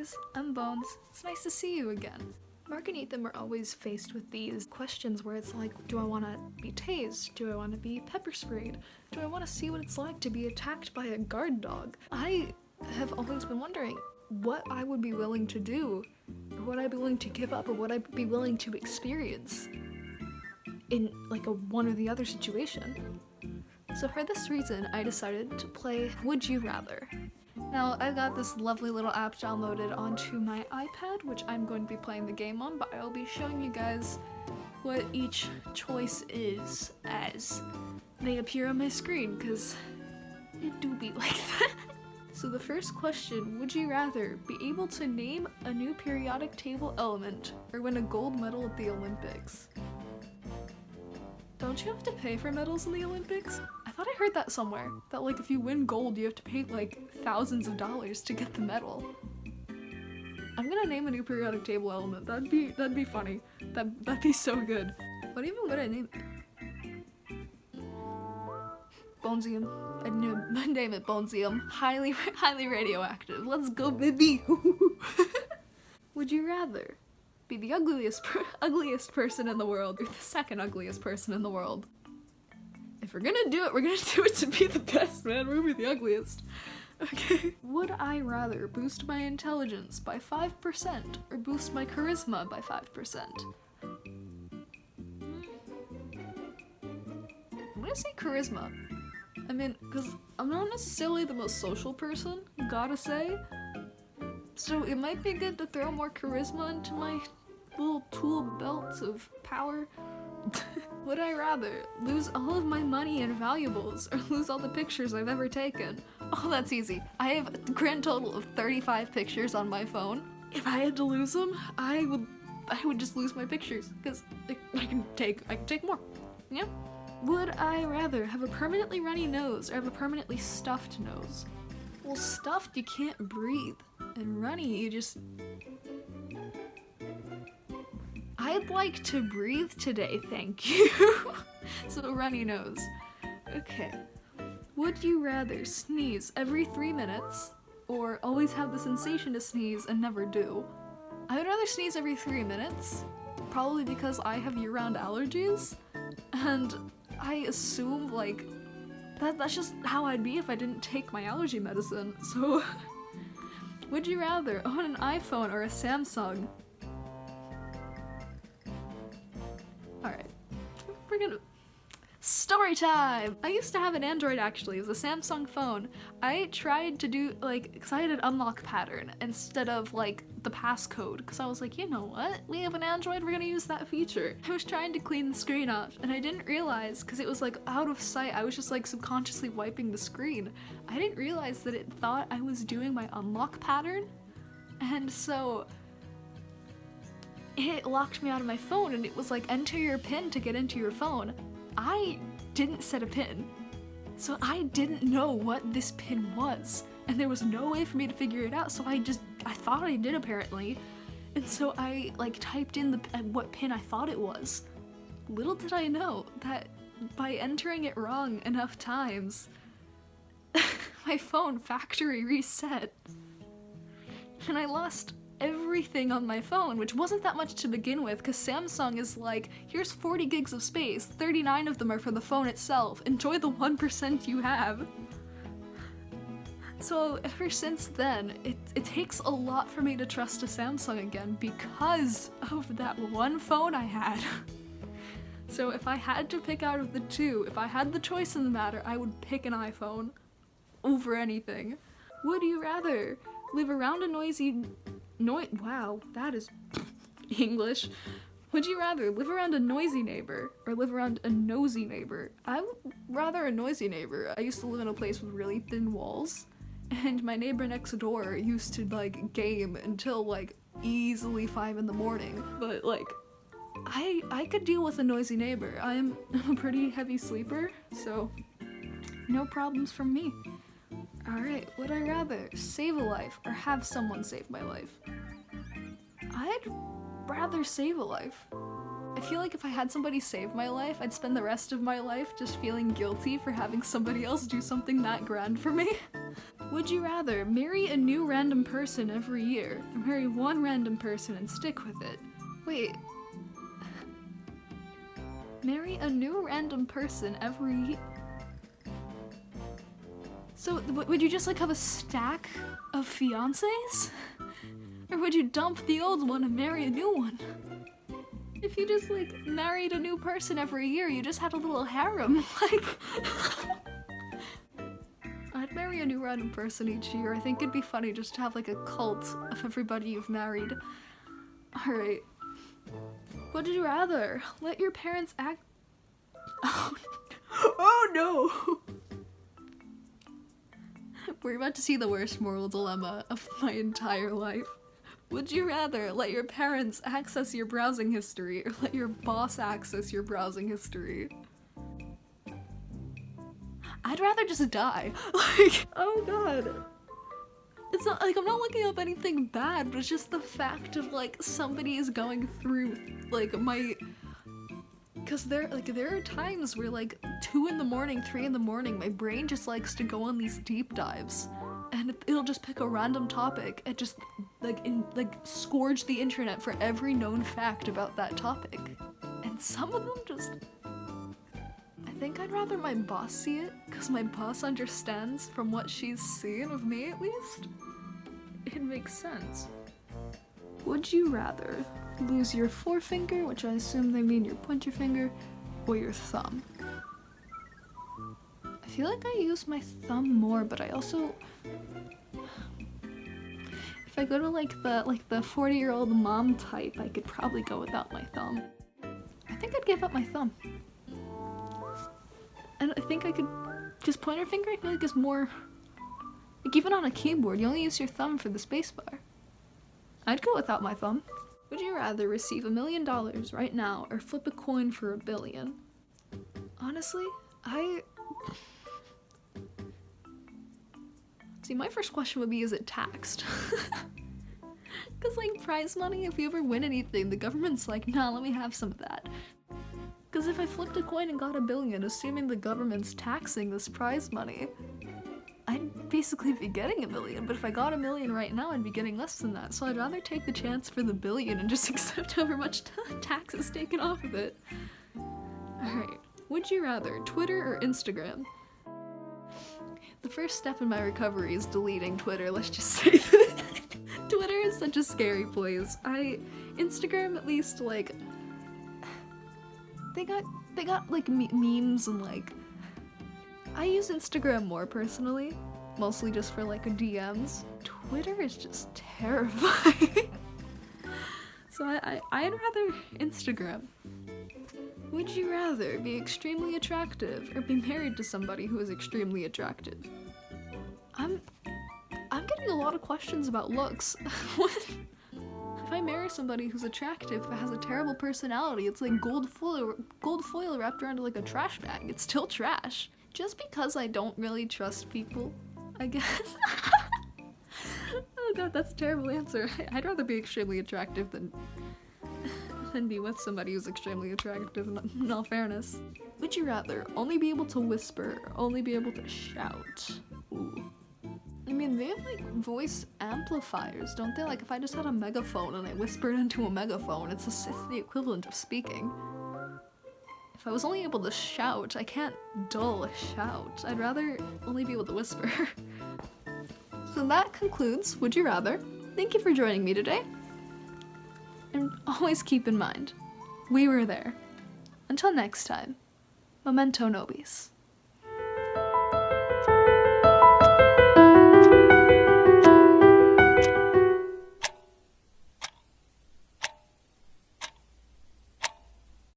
guys, I'm Bones. It's nice to see you again. Mark and Ethan are always faced with these questions where it's like, do I want to be tased? Do I want to be pepper sprayed? Do I want to see what it's like to be attacked by a guard dog? I have always been wondering what I would be willing to do, or what I'd be willing to give up, or what I'd be willing to experience in like a one or the other situation. So for this reason, I decided to play Would You Rather. Now, I've got this lovely little app downloaded onto my iPad, which I'm going to be playing the game on, but I'll be showing you guys what each choice is as they appear on my screen, because it do be like that. So the first question, would you rather be able to name a new periodic table element or win a gold medal at the Olympics? Don't you have to pay for medals in the Olympics? I thought I heard that somewhere, that like if you win gold you have to pay like thousands of dollars to get the medal. I'm gonna name a new periodic table element. That'd be funny. That'd be so good. What even would I name it? Bonesium. I'd name it Bonesium. Highly radioactive. Let's go, baby! Would you rather be the ugliest person in the world or the second ugliest person in the world? If we're gonna do it to be the best, man. We're gonna be the ugliest. Okay. Would I rather boost my intelligence by 5% or boost my charisma by 5%? I'm gonna say charisma. I mean, because I'm not necessarily the most social person, gotta say. So it might be good to throw more charisma into my little tool belt of power. Would I rather lose all of my money and valuables or lose all the pictures I've ever taken? Oh, that's easy. I have a grand total of 35 pictures on my phone. If I had to lose them, I would just lose my pictures, because I can take more. Yeah? Would I rather have a permanently runny nose or have a permanently stuffed nose? Well, stuffed you can't breathe, and runny you just... I'd like to breathe today, thank you. So runny nose. Okay. Would you rather sneeze every 3 minutes or always have the sensation to sneeze and never do? I would rather sneeze every 3 minutes, probably because I have year-round allergies, and I assume like that's just how I'd be if I didn't take my allergy medicine. So would you rather own an iPhone or a Samsung? Alright, we're gonna... Story time! I used to have an Android actually, it was a Samsung phone. I tried to do because I had an unlock pattern instead of like the passcode, because I was like, you know what? We have an Android, we're gonna use that feature. I was trying to clean the screen off and I didn't realize, because it was like out of sight, I was just like subconsciously wiping the screen. I didn't realize that it thought I was doing my unlock pattern, and so it locked me out of my phone, and it was like, enter your PIN to get into your phone. I didn't set a PIN, so I didn't know what this PIN was, and there was no way for me to figure it out, so I thought I did apparently, and so I like typed in what PIN I thought it was. Little did I know that by entering it wrong enough times, my phone factory reset, and I lost everything on my phone, which wasn't that much to begin with, because Samsung is like, here's 40 gigs of space, 39 of them are for the phone itself, enjoy the 1% you have. So ever since then, it takes a lot for me to trust a Samsung again because of that one phone I had. So if I had to pick out of the two, if I had the choice in the matter, I would pick an iPhone over anything. Would you rather live around a noisy wow, that is English. Would you rather live around a noisy neighbor or live around a nosy neighbor? I would rather a noisy neighbor. I used to live in a place with really thin walls, and my neighbor next door used to like game until like easily 5 in the morning. But like, I could deal with a noisy neighbor. I'm a pretty heavy sleeper, so no problems from me. Alright, would I rather save a life or have someone save my life? I'd rather save a life. I feel like if I had somebody save my life, I'd spend the rest of my life just feeling guilty for having somebody else do something that grand for me. Would you rather marry a new random person every year, or marry one random person and stick with it? Wait. Marry a new random person every year? So, would you just like have a stack of fiancés? Or would you dump the old one and marry a new one? If you just like married a new person every year, you just had a little harem, like. I'd marry a new random person each year. I think it'd be funny just to have like a cult of everybody you've married. Alright. Would you rather let your parents act— Oh no! We're about to see the worst moral dilemma of my entire life. Would you rather let your parents access your browsing history or let your boss access your browsing history? I'd rather just die. Like, oh god. It's not like I'm not looking up anything bad, but it's just the fact of like somebody is going through like my— Cause there are times where like 2 in the morning, 3 in the morning, my brain just likes to go on these deep dives. And it'll just pick a random topic and just scourge the internet for every known fact about that topic. And some of them just— I think I'd rather my boss see it, cause my boss understands from what she's seen of me at least. It makes sense. Would you rather lose your forefinger, which I assume they mean your pointer finger, or your thumb? I feel like I use my thumb more, but I also— if I go to like the 40-year-old mom type, I could probably go without my thumb. I think I'd give up my thumb. And I think I could— just pointer finger I feel like is more— like even on a keyboard, you only use your thumb for the spacebar. I'd go without my thumb. Would you rather receive $1 million right now or flip a coin for $1 billion? Honestly, see, my first question would be, is it taxed? Cause like prize money, if you ever win anything, the government's like, nah, let me have some of that. Cause if I flipped a coin and got $1 billion, assuming the government's taxing this prize money, I'd basically be getting $1 million, but if I got $1 million right now, I'd be getting less than that. So I'd rather take the chance for the $1 billion and just accept however much tax is taken off of it. Alright, would you rather Twitter or Instagram? The first step in my recovery is deleting Twitter, let's just say that. Twitter is such a scary place. Instagram at least, like, they got like memes and like, I use Instagram more personally, mostly just for like DMs. Twitter is just terrifying. So I'd rather Instagram. Would you rather be extremely attractive or be married to somebody who is extremely attractive? I'm getting a lot of questions about looks. If I marry somebody who's attractive but has a terrible personality, it's like gold foil wrapped around like a trash bag. It's still trash. Just because I don't really trust people, I guess. Oh god, that's a terrible answer. I'd rather be extremely attractive than be with somebody who's extremely attractive, in all fairness. Would you rather only be able to whisper or only be able to shout? Ooh. I mean, they have like voice amplifiers, don't they? Like if I just had a megaphone and I whispered into a megaphone, it's the equivalent of speaking. If I was only able to shout, I can't dull a shout. I'd rather only be able to whisper. So that concludes Would You Rather. Thank you for joining me today. And always keep in mind, we were there. Until next time, memento nobis.